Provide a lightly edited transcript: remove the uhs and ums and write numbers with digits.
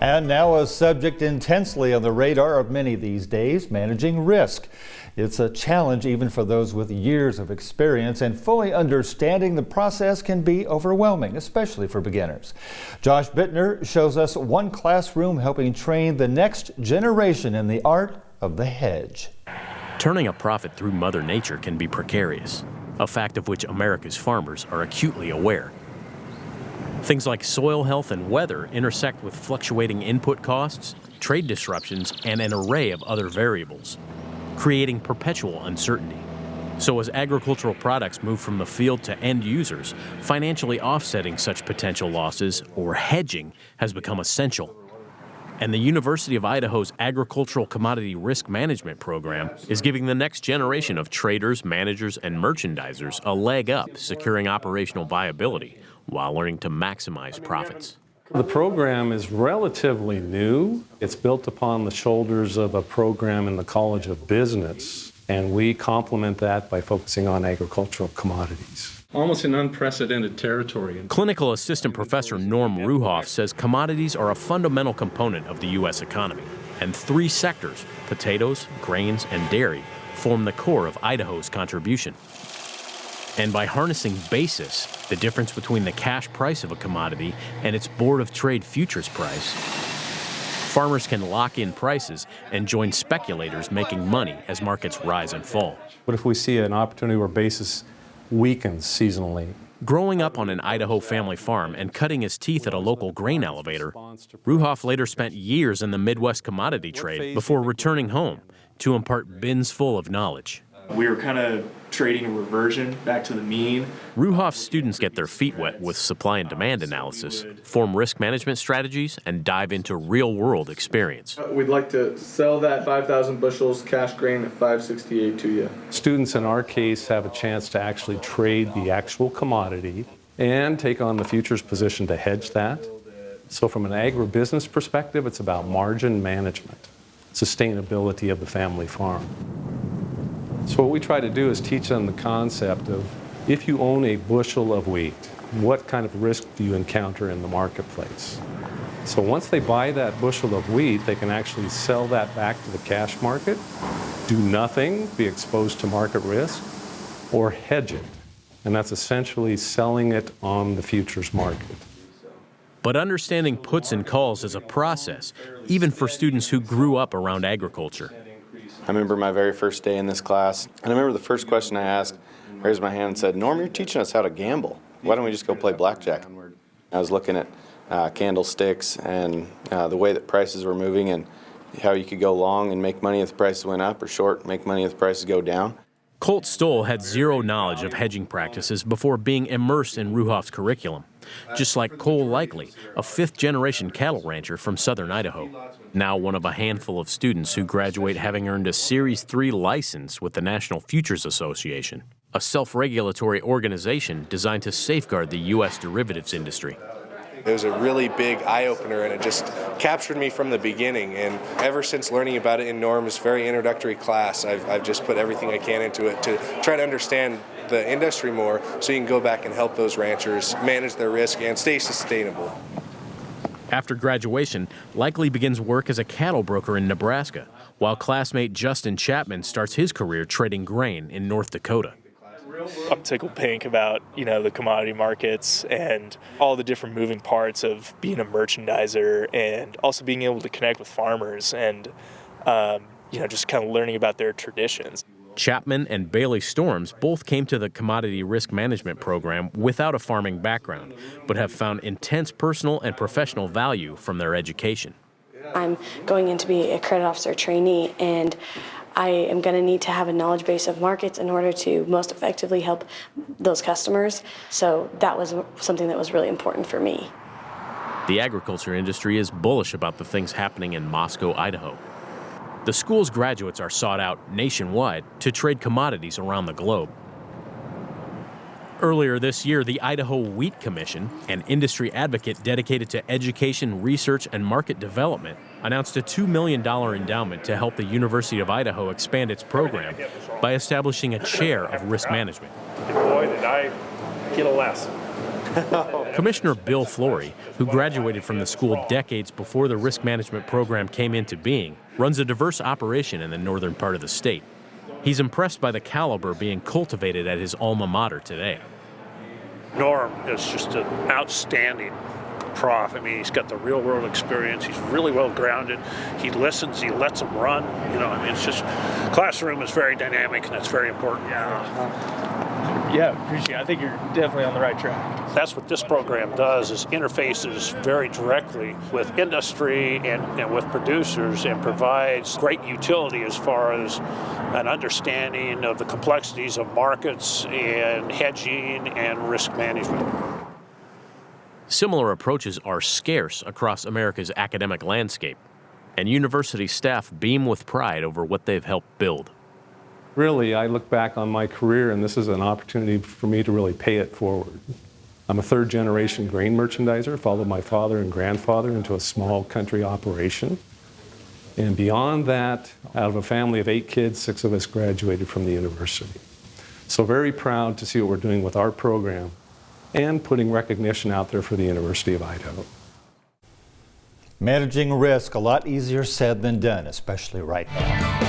And now a subject intensely on the radar of many these days, managing risk. It's a challenge even for those with years of experience, and fully understanding the process can be overwhelming, especially for beginners. Josh Bittner shows us one classroom helping train the next generation in the art of the hedge. Turning a profit through Mother Nature can be precarious, a fact of which America's farmers are acutely aware. Things like soil health and weather intersect with fluctuating input costs, trade disruptions, and an array of other variables, creating perpetual uncertainty. So as agricultural products move from the field to end users, financially offsetting such potential losses, or hedging, has become essential. And the University of Idaho's Agricultural Commodity Risk Management Program is giving the next generation of traders, managers, and merchandisers a leg up securing operational viability while learning to maximize profits. The program is relatively new. It's built upon the shoulders of a program in the College of Business, and we complement that by focusing on agricultural commodities. Almost an unprecedented territory. Clinical Assistant Professor Norm Ruhoff says commodities are a fundamental component of the U.S. economy, and three sectors, potatoes, grains, and dairy, form the core of Idaho's contribution. And by harnessing basis, the difference between the cash price of a commodity and its Board of Trade futures price, farmers can lock in prices and join speculators making money as markets rise and fall. What if we see an opportunity where basis weakens seasonally? Growing up on an Idaho family farm and cutting his teeth at a local grain elevator, Ruhoff later spent years in the Midwest commodity trade before returning home to impart bins full of knowledge. We were kind of trading a reversion back to the mean. Ruhoff's students get their feet wet with supply and demand analysis, form risk management strategies, and dive into real-world experience. We'd like to sell that 5,000 bushels cash grain at $5.68 to you. Students in our case have a chance to actually trade the actual commodity and take on the futures position to hedge that. So from an agribusiness perspective, it's about margin management, sustainability of the family farm. So what we try to do is teach them the concept of, if you own a bushel of wheat, what kind of risk do you encounter in the marketplace? So once they buy that bushel of wheat, they can actually sell that back to the cash market, do nothing, be exposed to market risk, or hedge it. And that's essentially selling it on the futures market. But understanding puts and calls is a process, even for students who grew up around agriculture. I remember my very first day in this class, and I remember the first question I asked, raised my hand and said, "Norm, you're teaching us how to gamble. Why don't we just go play blackjack?" I was looking at candlesticks and the way that prices were moving and how you could go long and make money if the prices went up, or short and make money if the prices go down. Colt Stoll had zero knowledge of hedging practices before being immersed in Ruhoff's curriculum, just like Cole Likely, a fifth-generation cattle rancher from southern Idaho, now one of a handful of students who graduate having earned a Series 3 license with the National Futures Association, a self-regulatory organization designed to safeguard the U.S. derivatives industry. It was a really big eye-opener, and it just captured me from the beginning. And ever since learning about it in Norm's very introductory class, I've just put everything I can into it to try to understand the industry more, so you can go back and help those ranchers manage their risk and stay sustainable. After graduation, Likely begins work as a cattle broker in Nebraska, while classmate Justin Chapman starts his career trading grain in North Dakota. I'm tickled pink about, the commodity markets and all the different moving parts of being a merchandiser, and also being able to connect with farmers and, just kind of learning about their traditions. Chapman and Bailey Storms both came to the Commodity Risk Management Program without a farming background, but have found intense personal and professional value from their education. I'm going in to be a credit officer trainee, and I am going to need to have a knowledge base of markets in order to most effectively help those customers. So that was something that was really important for me. The agriculture industry is bullish about the things happening in Moscow, Idaho. The school's graduates are sought out nationwide to trade commodities around the globe. Earlier this year, the Idaho Wheat Commission, an industry advocate dedicated to education, research, and market development, announced a $2 million endowment to help the University of Idaho expand its program by establishing a chair of risk management. Boy, did I get a lesson. Commissioner Bill Florrie, who graduated from the school decades before the risk management program came into being, runs a diverse operation in the northern part of the state. He's impressed by the caliber being cultivated at his alma mater today. Norm is just an outstanding prof. I mean, he's got the real world experience. He's really well grounded. He listens, he lets them run. You know, I mean, it's just, classroom is very dynamic and it's very important. Yeah, appreciate it. I think you're definitely on the right track. That's what this program does, is interfaces very directly with industry and with producers and provides great utility as far as an understanding of the complexities of markets and hedging and risk management. Similar approaches are scarce across America's academic landscape, and university staff beam with pride over what they've helped build. Really, I look back on my career, and this is an opportunity for me to really pay it forward. I'm a third-generation grain merchandiser, followed my father and grandfather into a small country operation. And beyond that, out of a family of 8 kids, 6 of us graduated from the university. So very proud to see what we're doing with our program and putting recognition out there for the University of Idaho. Managing risk, a lot easier said than done, especially right now.